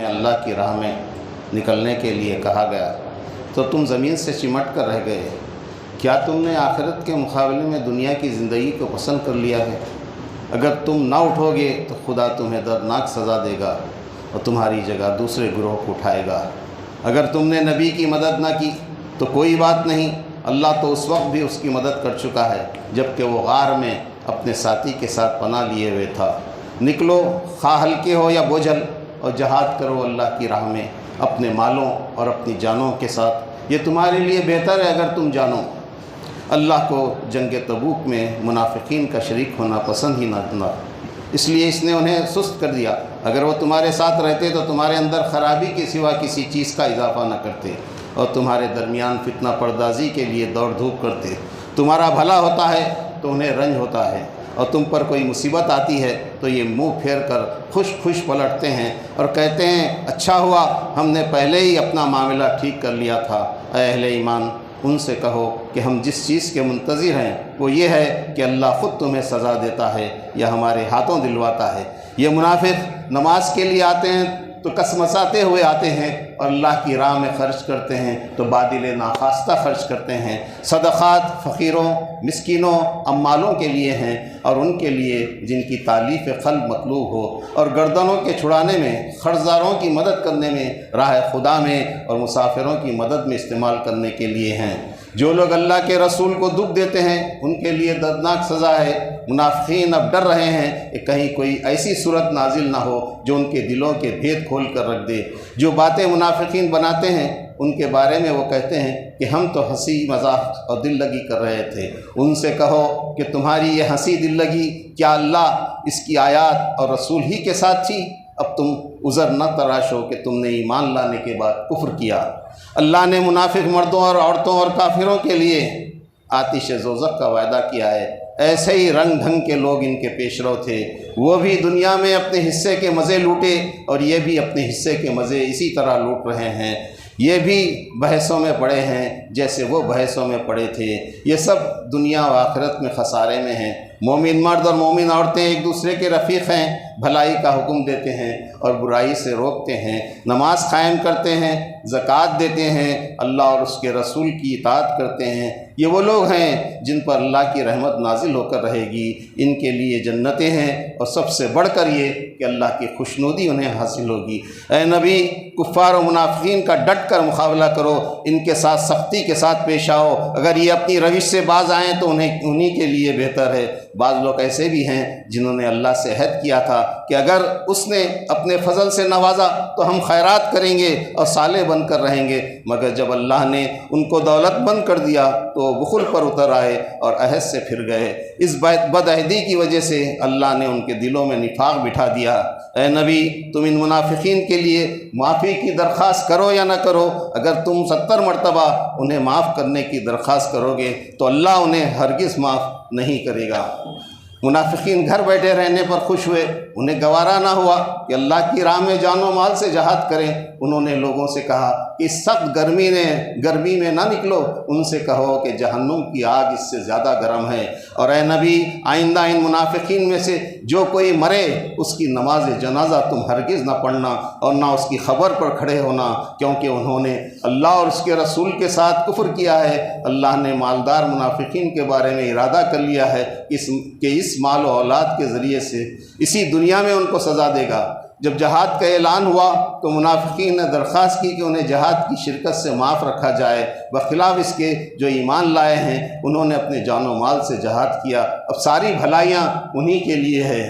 اللہ کی راہ میں نکلنے کے لیے کہا گیا تو تم زمین سے چمٹ کر رہ گئے۔ کیا تم نے آخرت کے مقابلے میں دنیا کی زندگی کو پسند کر لیا ہے؟ اگر تم نہ اٹھو گے تو خدا تمہیں دردناک سزا دے گا اور تمہاری جگہ دوسرے گروہ کو اٹھائے گا۔ اگر تم نے نبی کی مدد نہ کی تو کوئی بات نہیں، اللہ تو اس وقت بھی اس کی مدد کر چکا ہے جب کہ وہ غار میں اپنے ساتھی کے ساتھ پناہ لیے ہوئے تھا۔ نکلو، خواہ ہلکے ہو یا بوجھل، اور جہاد کرو اللہ کی راہ میں اپنے مالوں اور اپنی جانوں کے ساتھ، یہ تمہارے لیے بہتر ہے اگر تم جانو۔ اللہ کو جنگ تبوک میں منافقین کا شریک ہونا پسند ہی نہ تھا، اس لیے اس نے انہیں سست کر دیا۔ اگر وہ تمہارے ساتھ رہتے تو تمہارے اندر خرابی کے سوا کسی چیز کا اضافہ نہ کرتے اور تمہارے درمیان فتنہ پردازی کے لیے دوڑ دھوپ کرتے۔ تمہارا بھلا ہوتا ہے تو انہیں رنج ہوتا ہے، اور تم پر کوئی مصیبت آتی ہے تو یہ منہ پھیر کر خوش خوش پلٹتے ہیں اور کہتے ہیں اچھا ہوا ہم نے پہلے ہی اپنا معاملہ ٹھیک کر لیا تھا۔ اے اہل ایمان، ان سے کہو کہ ہم جس چیز کے منتظر ہیں وہ یہ ہے کہ اللہ خود تمہیں سزا دیتا ہے یا ہمارے ہاتھوں دلواتا ہے۔ یہ منافق نماز کے لیے آتے ہیں تو کسمساتے ہوئے آتے ہیں اور اللہ کی راہ میں خرچ کرتے ہیں تو بادل ناخواستہ خرچ کرتے ہیں۔ صدقات فقیروں، مسکینوں، امالوں کے لیے ہیں اور ان کے لیے جن کی تالیف قلب مطلوب ہو، اور گردنوں کے چھڑانے میں، قرضداروں کی مدد کرنے میں، راہ خدا میں اور مسافروں کی مدد میں استعمال کرنے کے لیے ہیں۔ جو لوگ اللہ کے رسول کو دکھ دیتے ہیں ان کے لیے دردناک سزا ہے۔ منافقین اب ڈر رہے ہیں کہ کہیں کوئی ایسی صورت نازل نہ ہو جو ان کے دلوں کے بھید کھول کر رکھ دے۔ جو باتیں منافقین بناتے ہیں ان کے بارے میں وہ کہتے ہیں کہ ہم تو ہنسی مذاق اور دل لگی کر رہے تھے۔ ان سے کہو کہ تمہاری یہ ہنسی دل لگی کیا اللہ اس کی آیات اور رسول ہی کے ساتھ تھی؟ اب تم عذر نہ تراشو کہ تم نے ایمان لانے کے بعد کفر کیا۔ اللہ نے منافق مردوں اور عورتوں اور کافروں کے لیے آتش دوزخ کا وعدہ کیا ہے۔ ایسے ہی رنگ ڈھنگ کے لوگ ان کے پیشرو تھے، وہ بھی دنیا میں اپنے حصے کے مزے لوٹے اور یہ بھی اپنے حصے کے مزے اسی طرح لوٹ رہے ہیں۔ یہ بھی بحثوں میں پڑے ہیں جیسے وہ بحثوں میں پڑے تھے۔ یہ سب دنیا و آخرت میں خسارے میں ہیں۔ مومن مرد اور مومن عورتیں ایک دوسرے کے رفیق ہیں، بھلائی کا حکم دیتے ہیں اور برائی سے روکتے ہیں، نماز قائم کرتے ہیں، زکوٰۃ دیتے ہیں، اللہ اور اس کے رسول کی اطاعت کرتے ہیں۔ یہ وہ لوگ ہیں جن پر اللہ کی رحمت نازل ہو کر رہے گی، ان کے لیے جنتیں ہیں، اور سب سے بڑھ کر یہ کہ اللہ کی خوشنودی انہیں حاصل ہوگی۔ اے نبی، کفار و منافقین کا ڈٹ کر مقابلہ کرو، ان کے ساتھ سختی کے ساتھ پیش آؤ۔ اگر یہ اپنی روش سے باز آئیں تو انہی کے لیے بہتر ہے۔ بعض لوگ ایسے بھی ہیں جنہوں نے اللہ سے عہد کیا تھا کہ اگر اس نے اپنے فضل سے نوازا تو ہم خیرات کریں گے اور صالح بن کر رہیں گے، مگر جب اللہ نے ان کو دولت بند کر دیا تو وہ بخل پر اتر آئے اور عہد سے پھر گئے۔ اس بد عہدی کی وجہ سے اللہ نے ان کے دلوں میں نفاق بٹھا دیا۔ اے نبی، تم ان منافقین کے لیے معافی کی درخواست کرو یا نہ کرو، اگر تم 70 مرتبہ انہیں معاف کرنے کی درخواست کرو گے تو اللہ انہیں ہرگز معاف نہیں کرے گا۔ منافقین گھر بیٹھے رہنے پر خوش ہوئے، انہیں گوارا نہ ہوا کہ اللہ کی راہ میں جان و مال سے جہاد کریں۔ انہوں نے لوگوں سے کہا کہ اس سخت گرمی میں نہ نکلو، ان سے کہو کہ جہنم کی آگ اس سے زیادہ گرم ہے۔ اور اے نبی، آئندہ ان منافقین میں سے جو کوئی مرے اس کی نماز جنازہ تم ہرگز نہ پڑھنا اور نہ اس کی خبر پر کھڑے ہونا، کیونکہ انہوں نے اللہ اور اس کے رسول کے ساتھ کفر کیا ہے۔ اللہ نے مالدار منافقین کے بارے میں ارادہ کر لیا ہے کہ اس مال و اولاد کے ذریعے سے اسی دنیا میں ان کو سزا دے گا۔ جب جہاد کا اعلان ہوا تو منافقین نے درخواست کی کہ انہیں جہاد کی شرکت سے معاف رکھا جائے، بخلاف اس کے جو ایمان لائے ہیں انہوں نے اپنے جان و مال سے جہاد کیا۔ اب ساری بھلائیاں انہی کے لیے ہے۔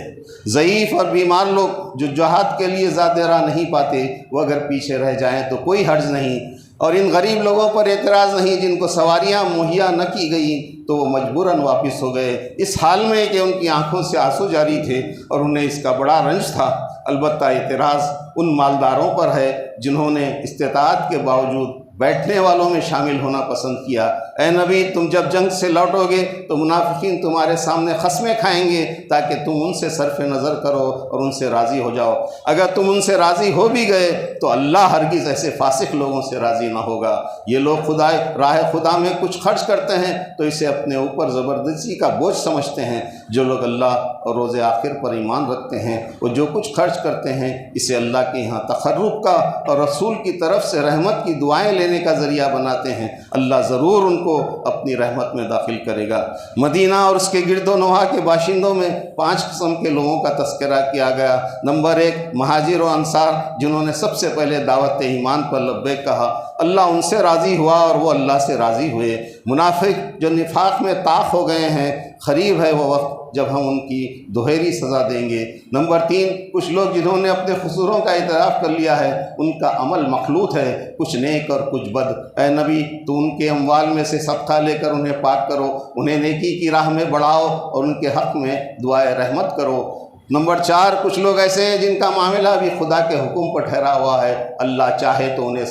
ضعیف اور بیمار لوگ جو جہاد کے لیے زیادہ راہ نہیں پاتے وہ اگر پیچھے رہ جائیں تو کوئی حرج نہیں، اور ان غریب لوگوں پر اعتراض نہیں جن کو سواریاں مہیا نہ کی گئیں تو وہ مجبوراً واپس ہو گئے، اس حال میں کہ ان کی آنکھوں سے آنسو جاری تھے اور انہیں اس کا بڑا رنج تھا۔ البتہ اعتراض ان مالداروں پر ہے جنہوں نے استطاعت کے باوجود بیٹھنے والوں میں شامل ہونا پسند کیا۔ اے نبی، تم جب جنگ سے لوٹو گے تو منافقین تمہارے سامنے قسمیں کھائیں گے تاکہ تم ان سے صرف نظر کرو اور ان سے راضی ہو جاؤ۔ اگر تم ان سے راضی ہو بھی گئے تو اللہ ہرگز ایسے فاسق لوگوں سے راضی نہ ہوگا۔ یہ لوگ راہ خدا میں کچھ خرچ کرتے ہیں تو اسے اپنے اوپر زبردستی کا بوجھ سمجھتے ہیں۔ جو لوگ اللہ اور روز آخر پر ایمان رکھتے ہیں وہ جو کچھ خرچ کرتے ہیں اسے اللہ کے یہاں تقرب کا اور رسول کی طرف سے رحمت کی دعائیں لینے کا ذریعہ بناتے ہیں۔ اللہ ضرور ان کو اپنی رحمت میں داخل کرے گا۔ مدینہ اور اس کے گرد و نواح کے باشندوں میں 5 قسم کے لوگوں کا تذکرہ کیا گیا۔ نمبر 1، مہاجر و انصار، جنہوں نے سب سے پہلے دعوت ایمان پر لبیک کہا۔ اللہ ان سے راضی ہوا اور وہ اللہ سے راضی ہوئے۔ منافق جو نفاق میں طاق ہو گئے ہیں، قریب ہے وہ وقت جب ہم ان کی دہری سزا دیں گے۔ نمبر 3، کچھ لوگ جنہوں نے اپنے قصوروں کا اعتراف کر لیا ہے، ان کا عمل مخلوط ہے، کچھ نیک اور کچھ بد۔ اے نبی، تو ان کے اموال میں سے صدقہ لے کر انہیں پاک کرو، انہیں نیکی کی راہ میں بڑھاؤ اور ان کے حق میں دعائے رحمت کرو۔ نمبر 4، کچھ لوگ ایسے ہیں جن کا معاملہ بھی خدا کے حکم پر ٹھہرا ہوا ہے، اللہ چاہے تو انہیں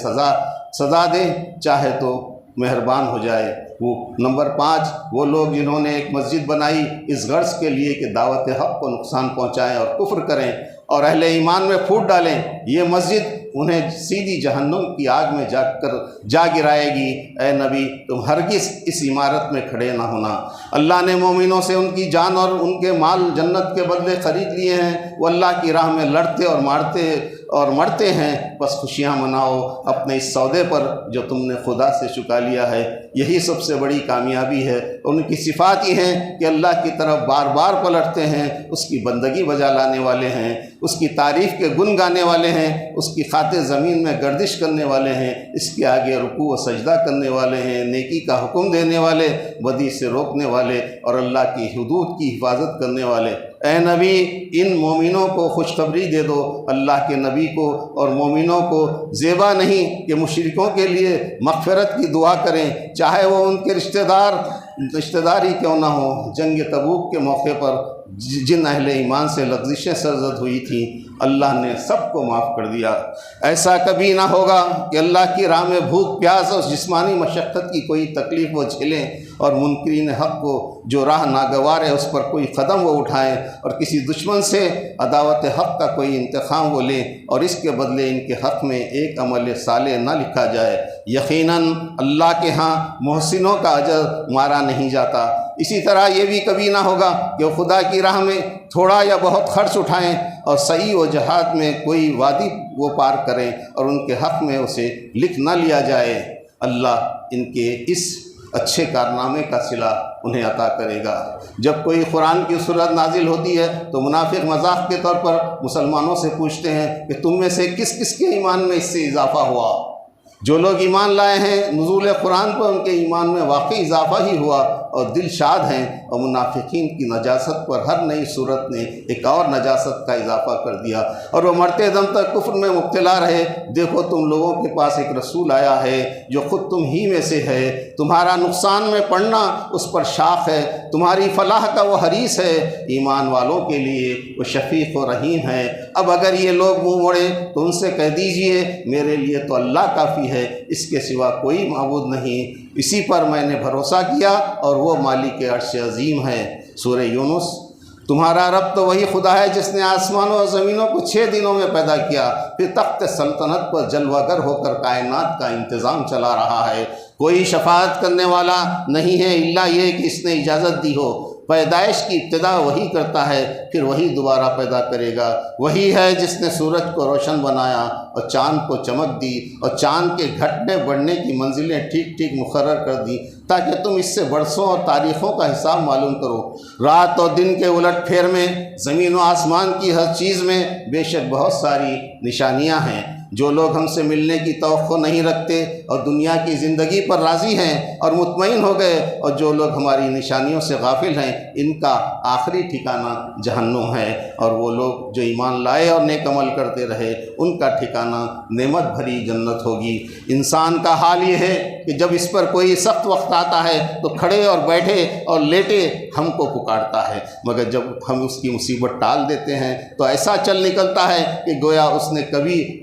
سزا دے، چاہے تو مہربان ہو جائے۔ نمبر 5، وہ لوگ جنہوں نے ایک مسجد بنائی اس غرض کے لیے کہ دعوت حق کو نقصان پہنچائیں اور کفر کریں اور اہل ایمان میں پھوٹ ڈالیں، یہ مسجد انہیں سیدھی جہنم کی آگ میں جا گرائے گی۔ اے نبی، تم ہرگز اس عمارت میں کھڑے نہ ہونا۔ اللہ نے مومنوں سے ان کی جان اور ان کے مال جنت کے بدلے خرید لیے ہیں۔ وہ اللہ کی راہ میں لڑتے اور مرتے ہیں، بس خوشیاں مناؤ اپنے اس سودے پر جو تم نے خدا سے چکا لیا ہے۔ یہی سب سے بڑی کامیابی ہے۔ ان کی صفات یہ ہیں کہ اللہ کی طرف بار بار پلٹتے ہیں، اس کی بندگی بجا لانے والے ہیں، اس کی تعریف کے گن گانے والے ہیں، اس کی خاطر زمین میں گردش کرنے والے ہیں، اس کے آگے رکوع و سجدہ کرنے والے ہیں، نیکی کا حکم دینے والے، بدی سے روکنے والے اور اللہ کی حدود کی حفاظت کرنے والے۔ اے نبی، ان مومنوں کو خوشخبری دے دو۔ اللہ کے نبی کو اور مومنوں کو زیبا نہیں کہ مشرکوں کے لیے مغفرت کی دعا کریں، چاہے وہ ان کے رشتہ داری کیوں نہ ہو۔ جنگ تبوک کے موقع پر جن اہل ایمان سے لغزشیں سرزد ہوئی تھیں، اللہ نے سب کو معاف کر دیا۔ ایسا کبھی نہ ہوگا کہ اللہ کی راہ میں بھوک پیاس اور جسمانی مشقت کی کوئی تکلیف وہ جھیلیں اور منکرین حق کو جو راہ ناگوار ہے اس پر کوئی قدم وہ اٹھائیں اور کسی دشمن سے عداوت حق کا کوئی انتقام وہ لیں اور اس کے بدلے ان کے حق میں ایک عمل صالح نہ لکھا جائے۔ یقیناً اللہ کے ہاں محسنوں کا اجر مارا نہیں جاتا۔ اسی طرح یہ بھی کبھی نہ ہوگا کہ وہ خدا کی راہ میں تھوڑا یا بہت خرچ اٹھائیں اور صحیح و جہاد میں کوئی وادی وہ پار کریں اور ان کے حق میں اسے لکھ نہ لیا جائے۔ اللہ ان کے اس اچھے کارنامے کا صلہ انہیں عطا کرے گا۔ جب کوئی قرآن کی صورت نازل ہوتی ہے تو منافق مذاق کے طور پر مسلمانوں سے پوچھتے ہیں کہ تم میں سے کس کس کے ایمان میں اس سے اضافہ ہوا؟ جو لوگ ایمان لائے ہیں نزول قرآن پر ان کے ایمان میں واقعی اضافہ ہی ہوا اور دل شاد ہیں، اور منافقین کی نجاست پر ہر نئی صورت نے ایک اور نجاست کا اضافہ کر دیا اور وہ مرتے دم تک کفر میں مبتلا رہے۔ دیکھو، تم لوگوں کے پاس ایک رسول آیا ہے جو خود تم ہی میں سے ہے، تمہارا نقصان میں پڑنا اس پر شاق ہے، تمہاری فلاح کا وہ حریص ہے، ایمان والوں کے لیے وہ شفیق و رحیم ہے۔ اب اگر یہ لوگ منہ موڑے تو ان سے کہہ دیجئے میرے لیے تو اللہ کافی ہے، اس کے سوا کوئی معبود نہیں، اسی پر میں نے بھروسہ کیا اور وہ مالک عرش عظیم ہے۔ سورہ یونس۔ تمہارا رب تو وہی خدا ہے جس نے آسمانوں اور زمینوں کو 6 دنوں میں پیدا کیا، پھر تخت سلطنت پر جلوہ گر ہو کر کائنات کا انتظام چلا رہا ہے۔ کوئی شفاعت کرنے والا نہیں ہے الا یہ کہ اس نے اجازت دی ہو۔ پیدائش کی ابتدا وہی کرتا ہے، پھر وہی دوبارہ پیدا کرے گا۔ وہی ہے جس نے سورج کو روشن بنایا اور چاند کو چمک دی اور چاند کے گھٹنے بڑھنے کی منزلیں ٹھیک ٹھیک مقرر کر دی تاکہ تم اس سے برسوں اور تاریخوں کا حساب معلوم کرو۔ رات اور دن کے الٹ پھیر میں، زمین و آسمان کی ہر چیز میں بے شک بہت ساری نشانیاں ہیں۔ جو لوگ ہم سے ملنے کی توقع نہیں رکھتے اور دنیا کی زندگی پر راضی ہیں اور مطمئن ہو گئے، اور جو لوگ ہماری نشانیوں سے غافل ہیں، ان کا آخری ٹھکانہ جہنم ہے، اور وہ لوگ جو ایمان لائے اور نیک عمل کرتے رہے ان کا ٹھکانہ نعمت بھری جنت ہوگی۔ انسان کا حال یہ ہے کہ جب اس پر کوئی سخت وقت آتا ہے تو کھڑے اور بیٹھے اور لیٹے ہم کو پکارتا ہے، مگر جب ہم اس کی مصیبت ٹال دیتے ہیں تو ایسا چل نکلتا ہے کہ گویا اس نے کبھی